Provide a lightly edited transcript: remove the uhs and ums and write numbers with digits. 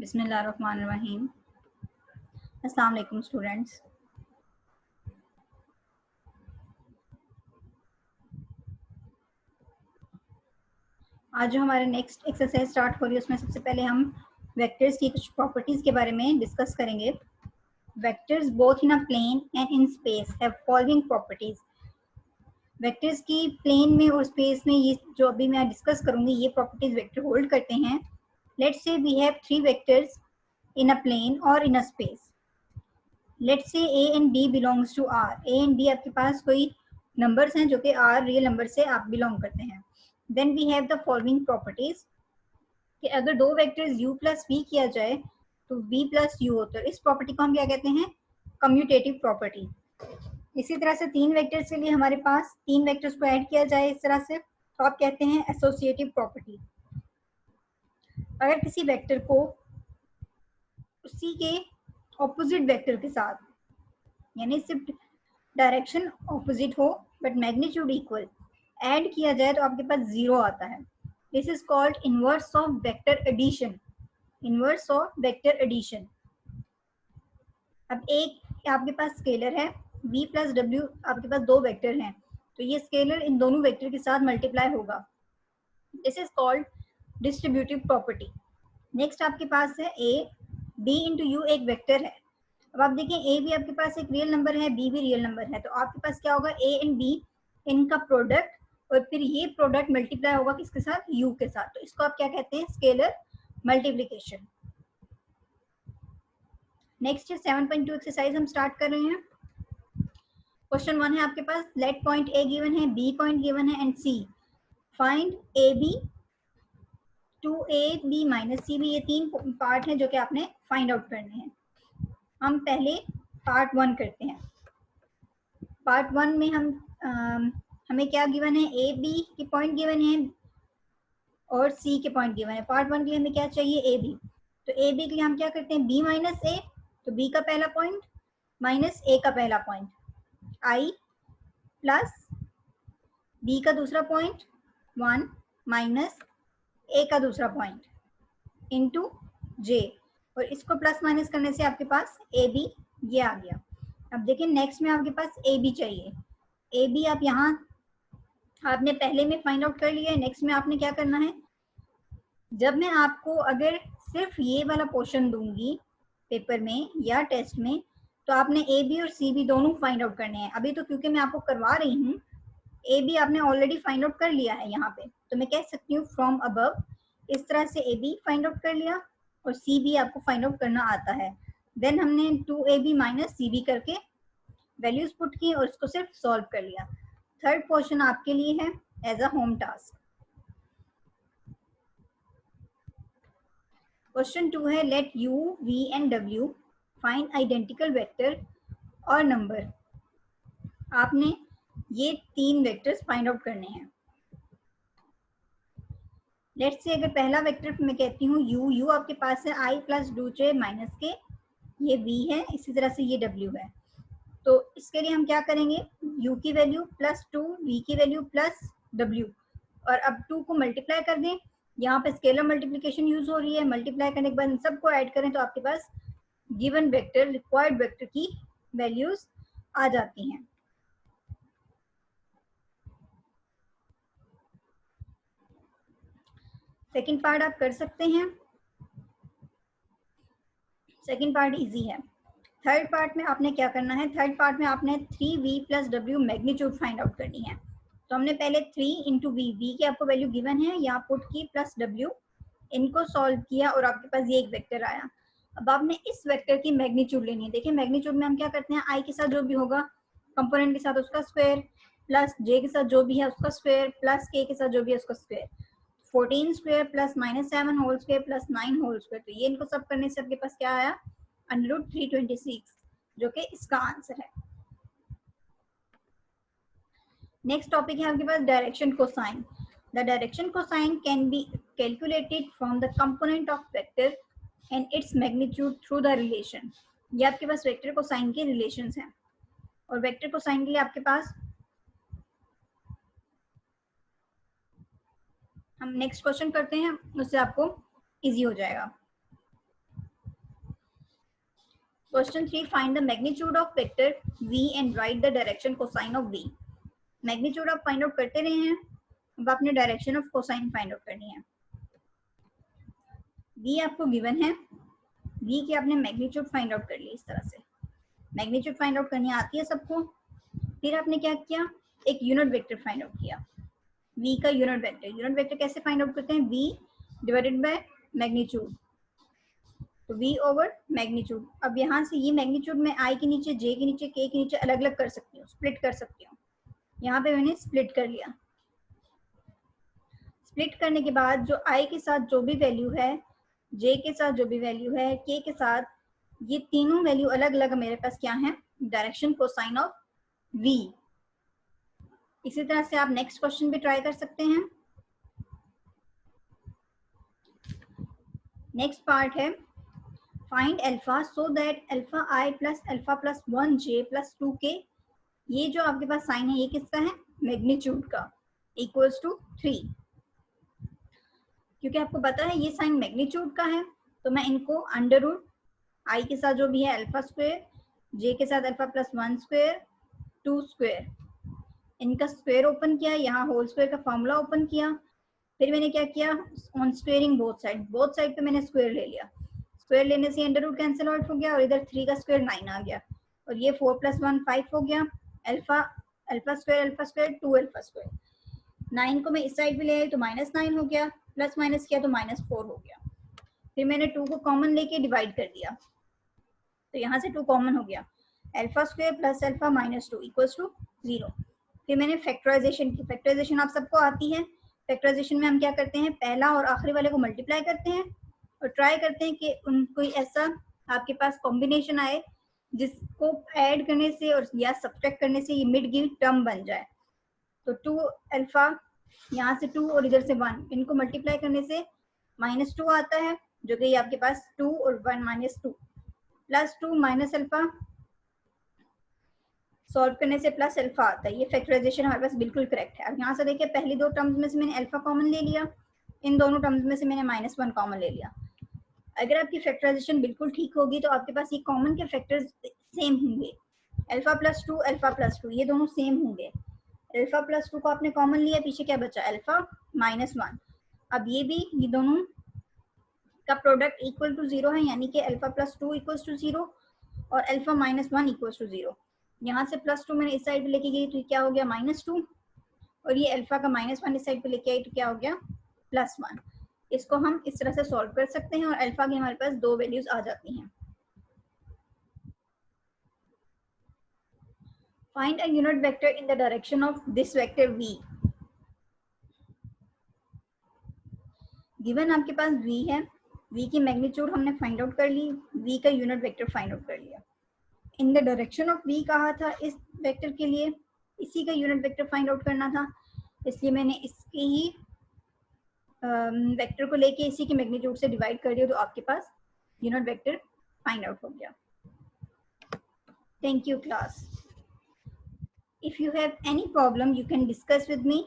बिस्मिल्लाहिर्रहमानिर्रहीम। अस्सलाम वालेकुम स्टूडेंट्स। आज जो हमारे नेक्स्ट एक्सरसाइज स्टार्ट हो रही है उसमें सबसे पहले हम वेक्टर्स की कुछ प्रॉपर्टीज के बारे में डिस्कस करेंगे। Vectors both in a plane and in space have following properties. Vectors की प्लेन में और स्पेस में ये जो अभी मैं डिस्कस करूंगी ये प्रॉपर्टीज वेक्टर होल्ड करते हैं। Let's say we have 3 vectors in a plane और in a space. Let's say A and B belongs to R. A and B आपके पास कोई नंबर्स हैं जो कि आर रियल नंबर से आप बिलोंग करते हैं। Then we have the following properties कि अगर दो वेक्टर्स u प्लस वी किया जाए तो v प्लस यू होता है। इस प्रॉपर्टी को हम क्या कहते हैं? Commutative property. इसी तरह से 3 वेक्टर्स के लिए हमारे पास 3 वेक्टर्स को ऐड किया जाए इस तरह से तो आप कहते हैं एसोसिएटिव प्रॉपर्टी। अगर किसी वेक्टर को उसी के ऑपोजिट वेक्टर के साथ यानी सिर्फ डायरेक्शन ऑपोजिट हो बट मैग्नीट्यूड इक्वल ऐड किया जाए तो आपके पास 0 आता है। This is called inverse of vector addition. Inverse of vector addition. अब एक आपके पास स्केलर है v प्लस डब्ल्यू, आपके पास 2 वेक्टर हैं तो ये स्केलर इन दोनों वेक्टर के साथ मल्टीप्लाई होगा। This is called distributive property. Next आपके पास है a b इंटू यू एक वेक्टर है। अब आप देखें a भी आपके पास एक रियल नंबर है, b भी रियल नंबर है तो आपके पास क्या होगा? a एंड b इनका प्रोडक्ट और फिर ये प्रोडक्ट मल्टीप्लाई होगा किसके साथ? u के साथ। तो इसको आप क्या कहते हैं? Scalar multiplication. नेक्स्ट है 7.2 एक्सरसाइज हम स्टार्ट कर रहे हैं। क्वेश्चन 1 है आपके पास लेट पॉइंट ए गिवन है, बी पॉइंट गिवन है and C find A B to A B minus C B. ये 3 पार्ट हैं जो कि आपने फाइंड आउट करने हैं। हम पहले पार्ट 1 करते हैं। पार्ट 1 में हमें क्या गिवन है? ए बी के पॉइंट गिवन है और सी के पॉइंट गिवन है। पार्ट 1 के लिए हमें क्या चाहिए? A B. तो ए बी के लिए हम क्या करते हैं? बी माइनस ए, तो बी का पहला पॉइंट माइनस ए का पहला पॉइंट, आई प्लस बी का दूसरा पॉइंट 1 माइनस ए का दूसरा पॉइंट इंटू जे, और इसको प्लस माइनस करने से आपके पास ए बी ये आ गया। अब देखिए नेक्स्ट में आपके पास ए बी चाहिए। ए बी आप यहाँ आपने पहले में फाइंड आउट कर लिया है। नेक्स्ट में आपने क्या करना है? जब मैं आपको अगर सिर्फ ये वाला पोर्शन दूंगी पेपर में या टेस्ट में तो आपने ए बी और सी बी दोनों फाइंड आउट करने हैं। अभी तो क्योंकि मैं आपको करवा रही हूँ ए बी आपने ऑलरेडी फाइंड आउट कर लिया है यहाँ पे, तो मैं कह सकती हूँ फ्रॉम अबव। इस तरह से ए बी फाइंड आउट कर लिया और सी बी आपको फाइंड आउट करना आता है। देन हमने 2ab माइनस सी बी करके वैल्यूज पुट की और इसको सिर्फ सॉल्व कर लिया। थर्ड क्वेश्चन आपके लिए है as a home task. Question 2 है let u v and w find identical vector और नंबर। आपने ये 3 वेक्टर्स फाइंड आउट करने हैं। लेट्स से अगर पहला वेक्टर मैं कहती हूँ u आपके पास है i plus do J minus के, ये v है, इसी तरह से ये w है। तो इसके लिए हम क्या करेंगे? u की वैल्यू प्लस 2, v की वैल्यू प्लस w, और अब 2 को मल्टीप्लाई कर दें। यहाँ पे स्केलर मल्टीप्लिकेशन यूज हो रही है। मल्टीप्लाई करने के बाद इन सबको ऐड करें तो आपके पास गिवन वेक्टर रिक्वायर्ड वेक्टर की वैल्यूज आ जाती हैं। सेकेंड पार्ट आप कर सकते हैं। सेकेंड पार्ट इजी है। थर्ड पार्ट में आपने क्या करना है? थर्ड पार्ट में आपने 3v plus w magnitude find out करनी है। तो हमने पहले 3 इंटू वी की आपको वैल्यू गिवन है, यहाँ पुट की प्लस w, इनको सॉल्व किया और आपके पास ये एक वेक्टर आया। अब आपने इस वेक्टर की मैग्नीट्यूड लेनी है। देखिए मैग्नीट्यूड में हम क्या करते हैं? आई के साथ जो भी होगा कंपोनेंट के साथ उसका स्क्वायर, प्लस जे के साथ जो भी है उसका स्क्वायर, प्लस के साथ जो भी है उसका square. 14 square plus minus 7 whole square plus 9 whole square. तो ये इनको सब करने से आपके पास क्या आया? √326, जो कि इसका आंसर है। नेक्स्ट टॉपिक है आपके पास direction cosine. The direction cosine can be calculated from the component of vector and its magnitude through the relation. ये आपके पास वेक्टर कोसाइन के रिलेशंस हैं और वेक्टर कोसाइन के लिए आपके पास हम नेक्स्ट क्वेश्चन करते हैं, उससे आपको इजी हो जाएगा। Question 3, find the magnitude of vector v and right the direction cosine of v। Magnitude आप फाइंड आउट करते रहे हैं, अब आपने direction of cosine find out करनी है। v आपको गिवन है, v की आपने मैग्नीट्यूड फाइंड आउट कर ली। इस तरह से मैग्नीट्यूड फाइंड आउट करनी आती है सबको। फिर आपने क्या किया, एक यूनिट वेक्टर फाइंड आउट किया, v का यूनिट वेक्टर। यूनिट वेक्टर कैसे फाइंड आउट करते हैं, v डिवाइडेड बाय मैग्नीट्यूड, तो v ओवर मैग्नीट्यूड। अब यहाँ से ये मैग्नीट्यूड में i के नीचे, j के नीचे, k के नीचे अलग अलग कर सकती हूँ, स्प्लिट कर सकती हूँ। यहाँ पे मैंने स्प्लिट कर लिया। स्प्लिट करने के बाद जो i के साथ जो भी वैल्यू है, j के साथ जो भी वैल्यू है, k के साथ, ये तीनों वैल्यू अलग अलग मेरे पास क्या है, डायरेक्शन कोसाइन ऑफ v। इसी तरह से आप नेक्स्ट क्वेश्चन भी ट्राई कर सकते हैं। नेक्स्ट पार्ट है find alpha so that alpha i plus alpha plus 1j plus 2k, ये जो आपके पास साइन है ये किसका है, मैग्नीट्यूड का, इक्वल्स टू 3। क्योंकि आपको पता है ये साइन मैग्नीट्यूड का है, तो मैं इनको अंडर रूट i के साथ जो भी है अल्फा स्क्वायर, j के साथ अल्फा प्लस 1 स्क्वायर, 2 स्क्वायर, इनका स्क्वायर ओपन किया, यहाँ होल स्क्वायर का फॉर्मूला ओपन किया। फिर मैंने क्या किया, ऑन स्क्वेयरिंग बोथ साइड पे मैंने स्क्वायर ले लिया। स्क्वायर लेने से अंडर रूट कैंसिल आउट हो गया और इधर 3 का स्क्वायर 9 आ गया, और ये 4 प्लस 1 5 हो गया। Alpha square 2 alpha square. 9 को मैं इस साइड भी ले आई तो -9 हो गया, प्लस माइनस किया तो -4 हो गया। फिर मैंने 2 को कॉमन लेके डिवाइड कर दिया, तो यहाँ से 2 कॉमन हो गया, alpha square plus alpha minus 2 equals to 0। फिर मैंने फैक्टराइजेशन की, फैक्टराइजेशन आप सबको आती है। फैक्टराइजेशन में हम क्या करते हैं, पहला और आखिरी वाले को मल्टीप्लाई करते हैं और ट्राई करते हैं कि कोई ऐसा आपके पास कॉम्बिनेशन आए जिसको ऐड करने से और या सब्ट्रैक्ट करने से ये मिड गिव टर्म बन जाए। तो 2 अल्फा, यहाँ से 2 और इधर से 1, इनको मल्टीप्लाई करने से -2 आता है, जो कि आपके पास 2 और 1 -2 प्लस 2 माइनस अल्फा, सॉल्व करने से प्लस अल्फा आता है। ये फैक्टराइजेशन हमारे पास बिल्कुल करेक्ट है। अब यहाँ से देखिए, पहली दो टर्म्स में से मैंने अल्फा कॉमन ले लिया, इन दोनों टर्म्स में से मैंने -1 कॉमन ले लिया। अगर आपकी फैक्टराइजेशन बिल्कुल ठीक होगी तो आपके पास ये कॉमन के फैक्टर्स सेम होंगे, अल्फा प्लस 2 ये दोनों सेम होंगे। अल्फा प्लस 2 को आपने कॉमन लिया, पीछे क्या बचा, अल्फा -1। अब ये भी, ये दोनों का प्रोडक्ट इक्वल टू 0 है, यानी कि अल्फा प्लस 2 इक्वल्स टू 0 और अल्फा -1 इक्वल्स टू 0। यहाँ से +2 मैंने इस साइड पे लेके गई तो क्या हो गया, -2, और ये अल्फा का -1 इस साइड पे लेके आई तो क्या हो गया, +1। इसको हम इस तरह से सॉल्व कर सकते हैं और अल्फा की हमारे पास 2 वैल्यूज आ जाती हैं। Find a unit vector in the direction of this vector v। Given आपके पास v है, v की मैग्नीट्यूड हमने फाइंड आउट कर ली, v का यूनिट वेक्टर फाइंड आउट कर लिया। In the direction of v कहा था, इस वेक्टर के लिए इसी का यूनिट वेक्टर फाइंड आउट करना था, इसलिए मैंने इसकी ही वेक्टर को लेके इसी की मैग्नीट्यूड से डिवाइड कर दिया, तो आपके पास यूनिट वेक्टर फाइंड आउट हो गया। Thank you class. If you have any problem, you can discuss with me.